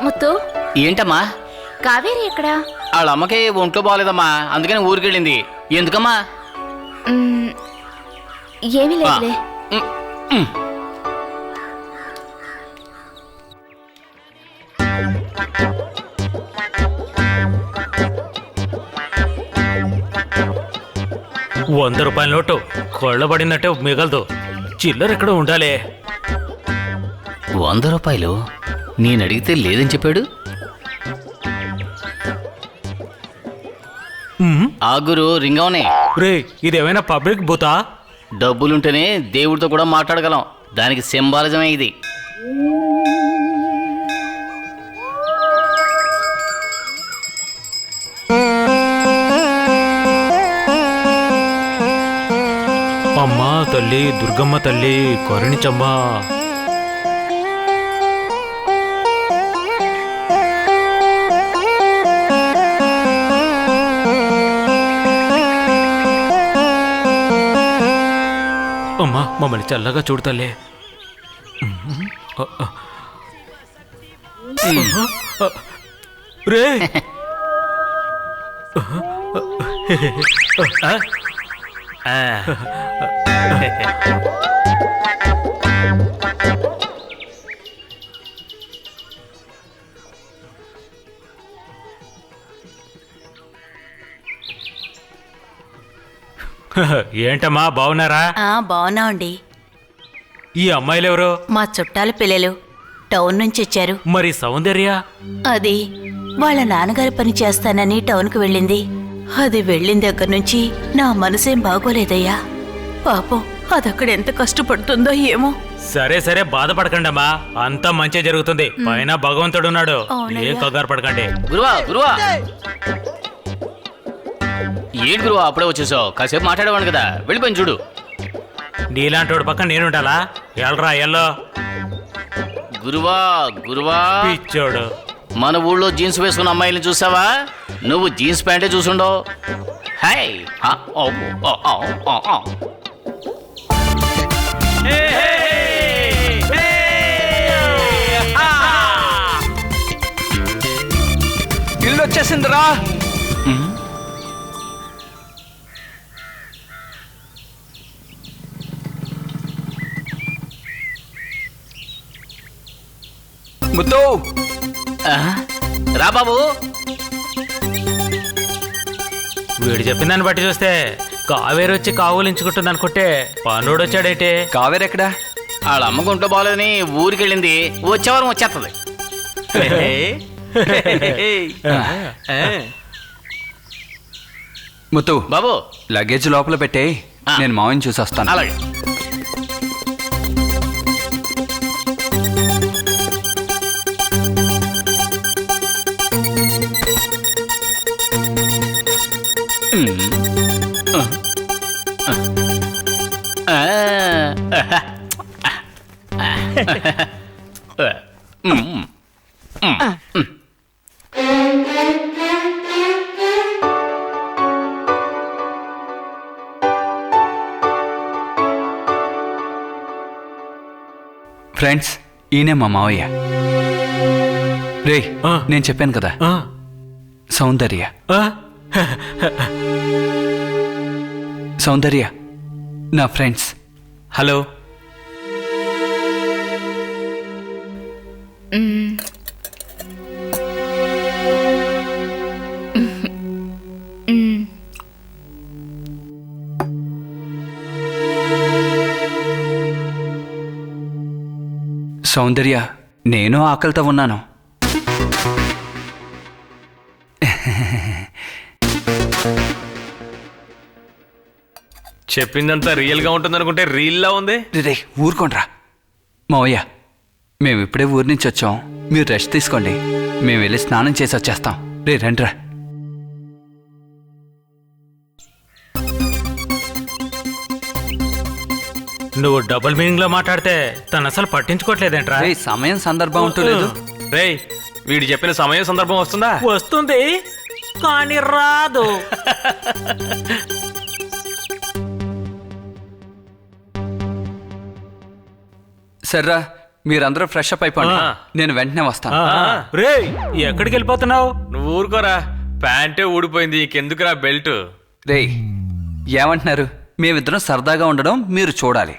ముత్తు, ఏంటమ్మా? కావేరి ఎక్కడా? వాళ్ళ అమ్మకి ఒంట్లో బాగలేదమ్మా, అందుకని ఊరికెళ్ళింది. ఎందుకమ్మా? ఏమీ లేదులే. ఉమ్. ₹100 నోటు కొళ్ళబడినట్టే మిగలదు. చిల్లర ఎక్కడ ఉండాలి. ₹100 నేను అడిగితే లేదని చెప్పాడు. ఆగురు రింగవనే. రే, ఇదేమైనా పబ్లిక్ బూతా? డబ్బులుంటేనే దేవుడితో కూడా మాట్లాడగలం. దానికి సింబాలిజమే ఇది. అమ్మా తల్లి, దుర్గమ్మ తల్లి కరుణించమ్మా. అమ్మా, మమ్మల్ని చల్లగా చూడతలే. రే ఏంటమ్మా, బాగున్నారా? బాగున్నామండి. ఈ అమ్మాయిలు ఎవరు? మా చుట్టాల పిల్లలు టౌన్ నుంచి వచ్చారు. మరి సౌందర్య? అది వాళ్ళ నాన్నగారి పని చేస్తానని టౌన్కు వెళ్ళింది. అది వెళ్ళిన దగ్గర నుంచి నా మనసేం బాగోలేదయ్యా. పాపం అదక్కడ ఎంత కష్టపడుతుందో ఏమో. సరే సరే, బాధపడకండమ్మా, అంతా మంచి జరుగుతుంది. పైన భగవంతుడున్నాడు, ఏం కంగారు పడకండి. గురువా గురువా, ఏంటి గురువా అప్పుడే వచ్చేసావు? కాసేపు మాట్లాడేవాడు కదా, వెళ్ళిపోయింది చూడు. నీలాంటోడు పక్కన నేనుండాలా? ఎల్రా ఎల్లో. గురువా గురువా, పిచ్చోడు. మన ఊళ్ళో జీన్స్ వేసుకున్న అమ్మాయిని చూసావా? నువ్వు జీన్స్ ప్యాంటే చూసుండవు. హాయ్ ఇల్లు వచ్చేసిందిరా. ముత్తు, రా బాబు. వీడు చెప్పిన దాన్ని బట్టి చూస్తే కావేరి వచ్చి కావులించుకుంటుంది అనుకుంటే పనుడు వచ్చాడేంటి? కావేరి ఎక్కడా? వాళ్ళ అమ్మకు ఒంట్లో బాగోలేదని ఊరికెళ్ళింది. వచ్చేవారం వచ్చేస్తుంది. ముత్తు బాబు, లగేజ్ లోపల పెట్టే, నేను మావని చూసి వస్తాను. అలాగే. ఫ్రెండ్స్, ఈయనే మా మావయ్య. రే, నేను చెప్పాను కదా, సౌందర్య. సౌందర్య నా ఫ్రెండ్స్. హలో. సౌందర్య, నేను ఆకలితో ఉన్నాను. చెప్పిందంతా రియల్గా ఉంటుందనుకుంటే రీల్లా ఉంది. రే ఊరుకోండ్రా. మావయ్య, మేము ఇప్పుడే ఊరి నుంచి వచ్చాం, మీరు రెస్ట్ తీసుకోండి, మేము వెళ్ళి స్నానం చేసి వచ్చేస్తాం. రే రండ్రా. నువ్వు డబుల్ మీనింగ్ లో మాట్లాడితే తను అసలు పట్టించుకోవట్లేదేంట్రా? రే, సమయం సందర్భం ఉంటూ లేదు. రేయ్, వీడు చెప్పిన సమయం సందర్భం వస్తుందా? వస్తుంది కానీ రాదు. సర్రా, మీరందరూ ఫ్రెష్ అప్ అయిపోండి. ఆ. నేను వెంటనే వస్తాను. రే ఎక్కడికి వెళ్ళిపోతున్నావు? నువ్వు ఊరుకోరా, ప్యాంటే ఊడిపోయింది, ఇంకెందుకురా బెల్ట్? రేయ్ ఏమంటున్నారు? మేమిద్దరం సరదాగా ఉండడం మీరు చూడాలి.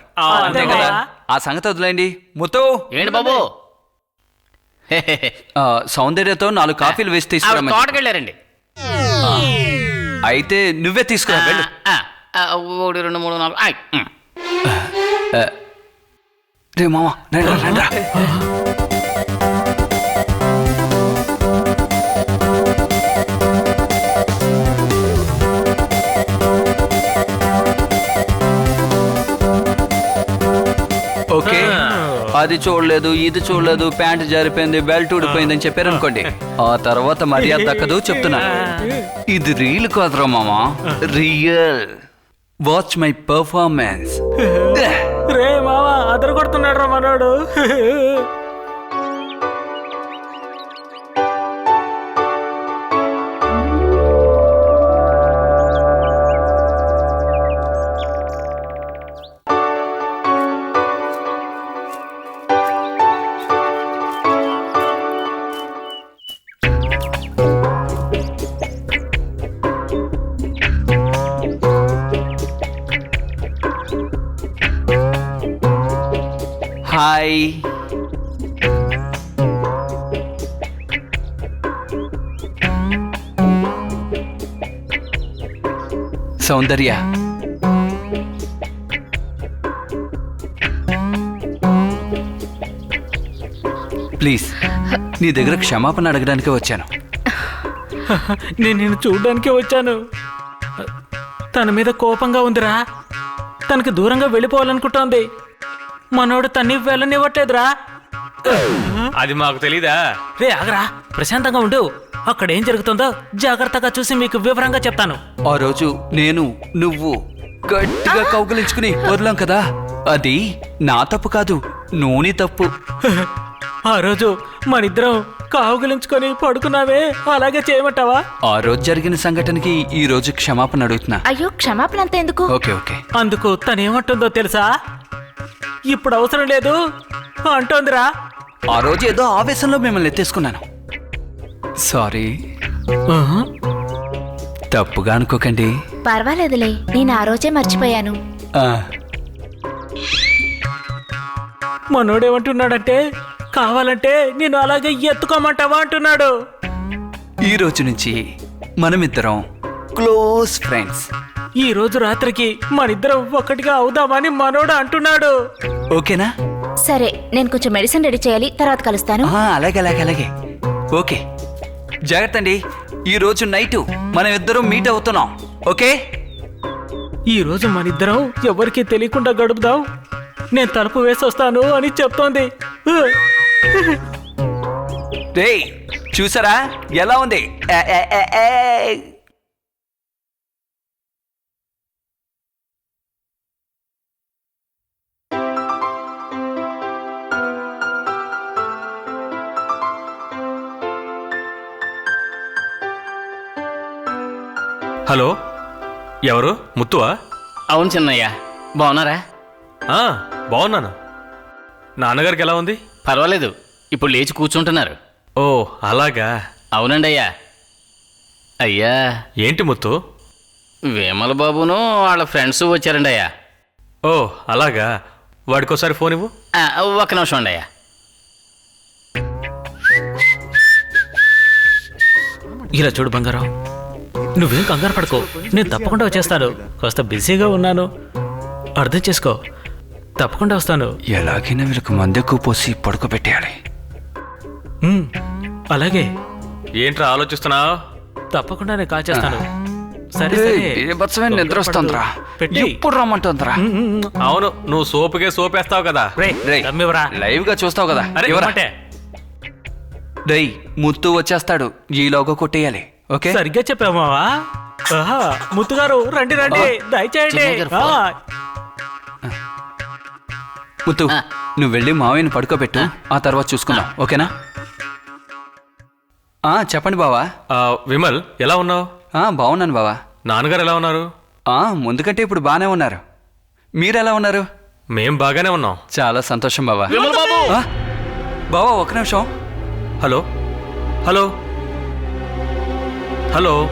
అంతే కదా? ఆ సంగతి వదిలేండి. ముత్తు, ఏంటి బాబు? సౌందర్యతో 4 కాఫీలు వేసి తీసుకురా. తోటకెళ్ళారండి. అయితే నువ్వే తీసుకురా వెళ్ళు. 1 2 3 4 ఐ. రే మామ రండి. ఓకే, అది చూడలేదు, ఇది చూడలేదు, ప్యాంట్ జారిపోయింది, బెల్ట్ ఊడిపోయింది అని చెప్పారు అనుకోండి, ఆ తర్వాత మర్యాద దక్కదు చెప్తున్నా. ఇది రీల్ కాదురా మామా, రియల్. Watch my performance. రే మావా అదరు కొడుతున్నాడు రా మనోడు. హాయ్. సౌందర్య, ప్లీజ్ నీ దగ్గర క్షమాపణ అడగడానికి వచ్చాను. నేను నిన్ను చూడ్డానికే వచ్చాను. తన మీద కోపంగా ఉందిరా. తనకి దూరంగా వెళ్ళిపోవాలనుకుంటోంది. మనోడు తన్ని వెళ్ళనివ్వట్లేదురా. అది మాకు తెలీదా? రే ఆగరా, ప్రశాంతంగా ఉండు. అక్కడేం జరుగుతుందో జాగ్రత్తగా చూసి మీకు వివరంగా చెప్తాను. ఆ రోజు నేను నువ్వు గట్టిగా కౌగిలించుకుని వదలాం కదా, అది నా తప్పు కాదు, నూనె తప్పు. ఆ రోజు మనిద్దరం కావుగిలించుకొని పడుకున్నావే, అలాగే చేయమంటావా? ఆ రోజు జరిగిన సంఘటనకి ఈ రోజు క్షమాపణ అడుగుతున్నా. అయ్యో క్షమాపణ అంత ఎందుకు? Okay okay. అందుకు తనేమంటుందో తెలుసా? ఇప్పుడు అవసరం లేదు అంటోందిరా. ఆ రోజు ఏదో ఆవేశంలో మిమ్మల్ని ఎత్తేసుకున్నాను. సారీ. తప్పుగా అనుకోకండి. పర్వాలేదులే, నేను ఆ రోజే మర్చిపోయాను. ఆ, మనోడేమంటున్నాడంటే, కావాలంటే నేను అలాగే ఎత్తుకోమంటావా అంటున్నాడు. ఈ రోజు నుంచి మనమిద్దరం క్లోజ్ ఫ్రెండ్స్. ఈ రోజు రాత్రికి మనిద్దరం ఒక్కటిగా అవుదామని మనోడు అంటున్నాడు. ఓకేనా? సరే, నేను కొంచెం మెడిసిన్ రెడీ చేయాలి, తర్వాత కలుస్తాను. అలాగే అలాగే అలాగే. ఓకే, జాగ్రత్త అండి. ఈ రోజు నైట్ మనం ఇద్దరం మీట్ అవుతున్నాం. ఓకే, ఈ రోజు మనిద్దరం ఎవరికీ తెలియకుండా గడుపుదాం. నేను తలుపు వేసి వస్తాను అని చెప్తోంది. రేయ్ చూసారా ఎలా ఉంది? ఏ, ఏ, ఏ, ఏ. హలో, ఎవరు? ముత్తువా? అవును చిన్నయ్య, బాగున్నారా? బాగున్నాను. నాన్నగారికి ఎలా ఉంది? పర్వాలేదు, ఇప్పుడు లేచి కూర్చుంటున్నారు. ఓ అలాగా. అవునండి అయ్యా. అయ్యా, ఏంటి ముత్తు? వేమల బాబును వాళ్ళ ఫ్రెండ్స్ వచ్చారండి అయ్యా. ఓ అలాగా. వాడికోసారి ఫోన్ ఇవ్వు. ఒక్క నిమిషం అండి అయ్యా. ఇలా చూడు బంగారం, నువ్వేం కంగారు పడుకో, నేను తప్పకుండా వచ్చేస్తాను. కాస్త బిజీగా ఉన్నాను, అర్థం చేసుకో. తప్పకుండా వస్తాను. ఎలాగైనా వీళ్ళకి మందెక్కువ పోసి పడుకోబెట్టేయాలి. అలాగే. ఏంట్రా ఆలోచిస్తున్నావు? తప్పకుండా నేను కాల్ చేస్తాను. సరే రేయ్, సరే. బీభత్సమైన నిద్ర వస్తుందిరా. పెట్టి. ఎప్పుడు రమ్మంటుందిరా? అవును, నువ్వు సోపుకే సోపేస్తావు కదా. రేయ్, దమ్మివ్వరా. లైవ్ గా చూస్తావు కదా. అరే ఎవరా? ఇవ్వమంటే. రేయ్ ముత్తు వచ్చేస్తాడు, ఈలోగా కొట్టేయాలి. ఓకే, సరిగ్గా చెప్పామావా? ముత్తుగారు రండి రండి, దయచేయండి. చిన్నయ్య గారు ఫోన్. ముత్తు నువ్వు వెళ్ళి మావయ్యని పడుకోబెట్టు, ఆ తర్వాత చూసుకుందాం. ఓకేనా? చెప్పండి బావా. విమల్ ఎలా ఉన్నావు? బాగున్నాను బావా. నాన్నగారు ఎలా ఉన్నారు? ముందుకంటే ఇప్పుడు బాగానే ఉన్నారు. మీరెలా ఉన్నారు? మేం బాగానే ఉన్నాం. చాలా సంతోషం బావా. విమల్ బాబు ఆ? బావా ఒక నిమిషం. Hello hello hello